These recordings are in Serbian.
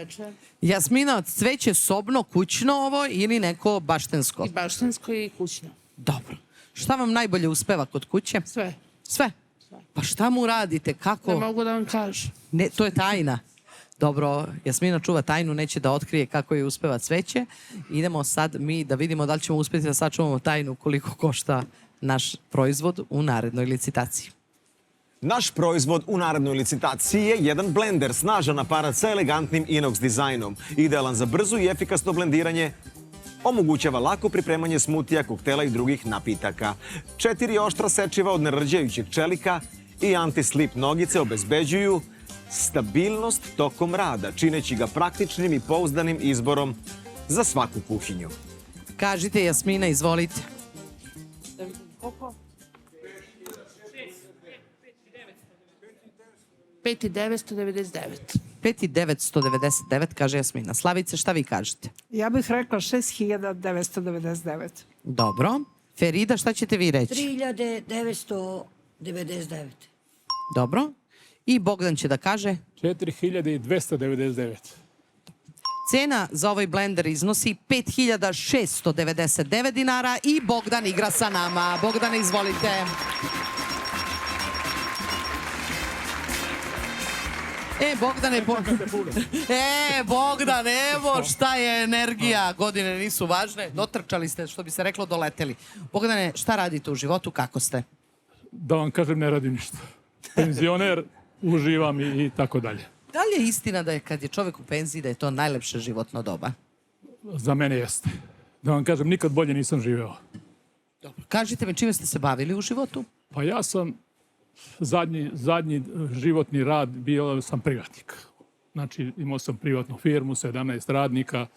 veče. Jasmina, cveće sobno, kućno ovo ili neko baštensko? I baštensko i kućno. Dobro. Šta vam najbolje uspeva kod kuće? Sve. Sve? Pa šta mu radite? Kako? Ne mogu da vam kažem. Ne, to je tajna. Dobro, Jasmina čuva tajnu, neće da otkrije kako je uspeva cveće. Idemo sad mi da vidimo da li ćemo uspjeti da sačuvamo tajnu koliko košta naš proizvod u narednoj licitaciji. Naš proizvod u narednoj licitaciji je jedan blender, snažan aparat sa elegantnim inox dizajnom. Idealan za brzo i efikasno blendiranje, omogućava lako pripremanje smutija, koktela i drugih napitaka. 4 oštra sečiva od nerđajućeg čelika i anti-slip nogice obezbeđuju stabilnost tokom rada, čineći ga praktičnim i pouzdanim izborom za svaku kuhinju. Kažite, Jasmina, izvolite. Koliko? 5.999. 5.999, kaže Jasmina. Slavice, šta vi kažete? Ja bih rekla 6.999. Dobro. Ferida, šta ćete vi reći? 3.999. Dobro. I Bogdan će da kaže? 4.299. Cena za ovaj blender iznosi 5.699 dinara i Bogdan igra sa nama. Bogdane, izvolite. Bogdan, evo šta je energija. Godine nisu važne. Dotrčali ste, što bi se reklo, doleteli. Bogdane, šta radite u životu, kako ste? Da vam kažem, ne radim ništa. Penzioner, uživam i tako dalje. Da li je istina da je kad je čovjek u penziji da je to najlepše životno doba? Za mene jeste. Da vam kažem, nikad bolje nisam živeo. Dobro. Kažite mi, čime ste se bavili u životu? Pa ja sam zadnji životni rad bio sam privatnik. Znači, imao sam privatnu firmu, 17 radnika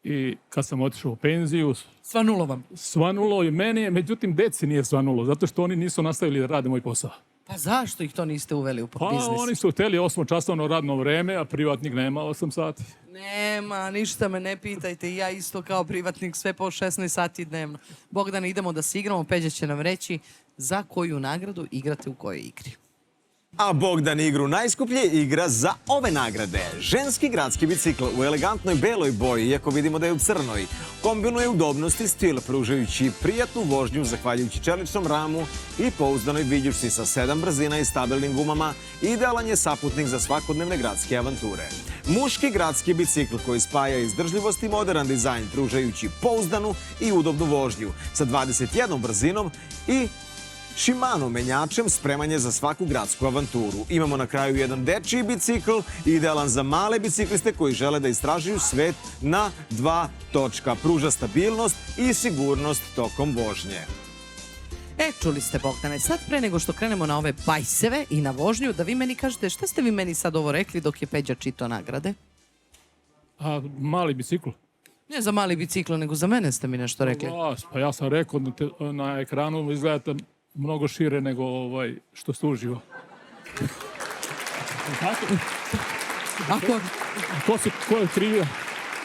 i kad sam otišao u penziju... Svanulo vam? Svanulo i meni, međutim, deci nije svanulo, zato što oni nisu nastavili da rade moj posao. Pa zašto ih to niste uveli u biznis? Pa oni su hteli 8-časovno radno vreme, a privatnik nema 8 sati. Nema, ništa me ne pitajte. Ja isto kao privatnik sve po 16 sati dnevno. Bogdane, idemo da se igramo. Peđa će nam reći za koju nagradu igrate u kojoj igri. A Bogdan igru najskuplje igra za ove nagrade. Ženski gradski bicikl u elegantnoj beloj boji, iako vidimo da je u crnoj. Kombinuje udobnost i stil, pružajući prijatnu vožnju zahvaljujući čeličnom ramu i pouzdanoj viljušci sa 7 brzina i stabilnim gumama. Idealan je saputnik za svakodnevne gradske avanture. Muški gradski bicikl koji spaja izdržljivost i modern dizajn, pružajući pouzdanu i udobnu vožnju sa 21 brzinom i Shimano menjačem, spreman je za svaku gradsku avanturu. Imamo na kraju jedan dečiji bicikl, idealan za male bicikliste koji žele da istražuju svet na 2 točka. Pruža stabilnost i sigurnost tokom vožnje. Čuli ste, Bogdane. Sad pre nego što krenemo na ove bajseve i na vožnju, da vi meni kažete šta ste vi meni sad ovo rekli dok je Peđa čitao nagrade? A mali bicikl? Ne za mali bicikl, nego za mene ste mi nešto rekli. Pa ja sam rekao, na ekranu izgledate mnogo šire nego što ste uživo. Ko je krivio?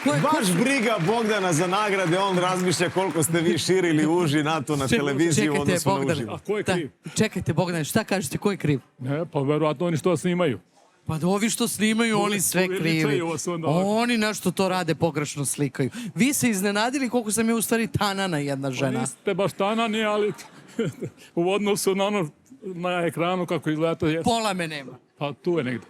Baš briga Bogdana za nagrade, on razmišlja koliko ste vi širili uži na to na televiziju, odnosno na uživo. A ko je kriv? Čekajte, Bogdane, šta kažete, ko je kriv? Ne, pa verovatno oni što snimaju. Pa da ovi što snimaju, oni sve krivi. Oni nešto to rade, pogrešno slikaju. Vi se iznenadili koliko sam je u stvari tanana jedna žena. Pa niste baš tanani, ali u odnosu na ono na ekranu kako izgleda. Pola me nema. Pa tu je negde.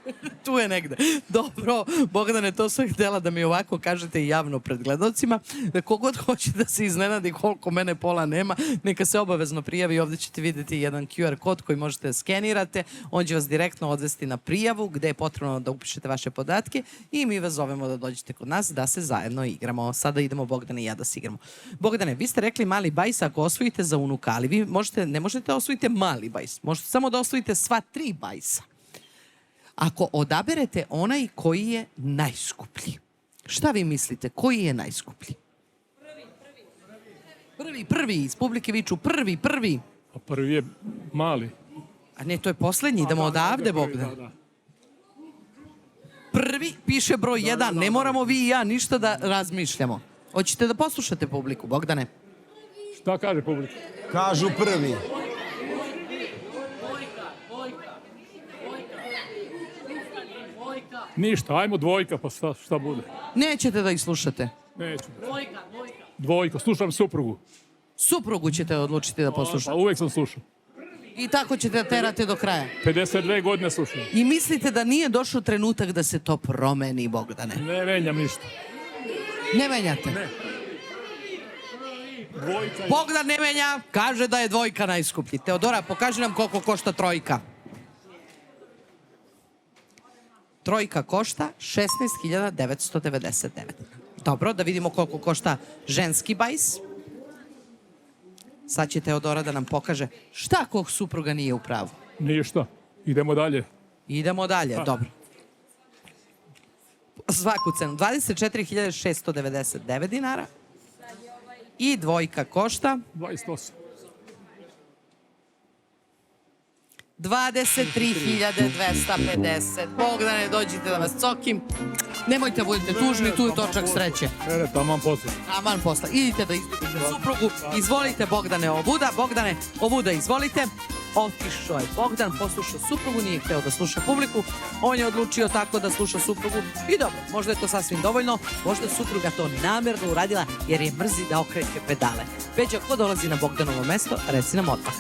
Tu je negde. Dobro, Bogdane, to sam htjela da mi ovako kažete javno pred gledalcima. Kogod hoće da se iznenadi koliko mene pola nema, neka se obavezno prijavi. Ovdje ćete vidjeti jedan QR kod koji možete da skenirate. On će vas direktno odvesti na prijavu gdje je potrebno da upišete vaše podatke i mi vas zovemo da dođete kod nas da se zajedno igramo. Sada idemo Bogdane i ja da se igramo. Bogdane, vi ste rekli mali bajs ako osvojite za unuka, ali vi ne možete da osvojite mali bajs. Možete samo da osvojite sva 3 bajsa. Ako odaberete onaj koji je najskuplji, šta vi mislite? Koji je najskuplji? Prvi. Iz publike viču prvi. A prvi je mali. A ne, to je posljednji. Idemo odavde, Bogdan. Prvi piše broj 1. Ne moramo vi i ja ništa da razmišljamo. Hoćete da poslušate publiku, Bogdane? Šta kaže publika? Kažu prvi. Ništa, ajmo dvojka, pa šta bude. Nećete da ih slušate. Neću. Dvojka, slušam suprugu. Suprugu ćete odlučiti da Pa poslušate. uvek sam slušao. I tako ćete da terate do kraja. 52 godine slušam. I mislite da nije došao trenutak da se to promeni, Bogdane? Ne menjam ništa. Ne menjate? Ne. Dvojka je... Bogdan ne menja, kaže da je dvojka najskuplji. Teodora, pokaži nam koliko košta trojka. Trojka košta 16.999. Dobro, da vidimo koliko košta ženski bajs. Sad će Teodora da nam pokaže šta kog supruga nije u pravu. Ništa. Idemo dalje. Idemo dalje, dobro. Svaku cenu. 24.699 dinara. I dvojka košta 28. 23.250. Bogdane, dođite da vas cokim. Nemojte budete tužni, tu je točak sreće. Ne, taman posle. Aman posla. Idite da izgubite suprugu. Izvolite Bogdane Obuda. Bogdane Obuda, izvolite. Otišao je Bogdan, poslušao suprugu, nije hteo da sluša publiku. On je odlučio tako da sluša suprugu. I dobro, možda je to sasvim dovoljno. Možda supruga to namerno uradila jer je mrzi da okreće pedale. Peđa, ko dolazi na Bogdanovo mesto? Reci nam odmah.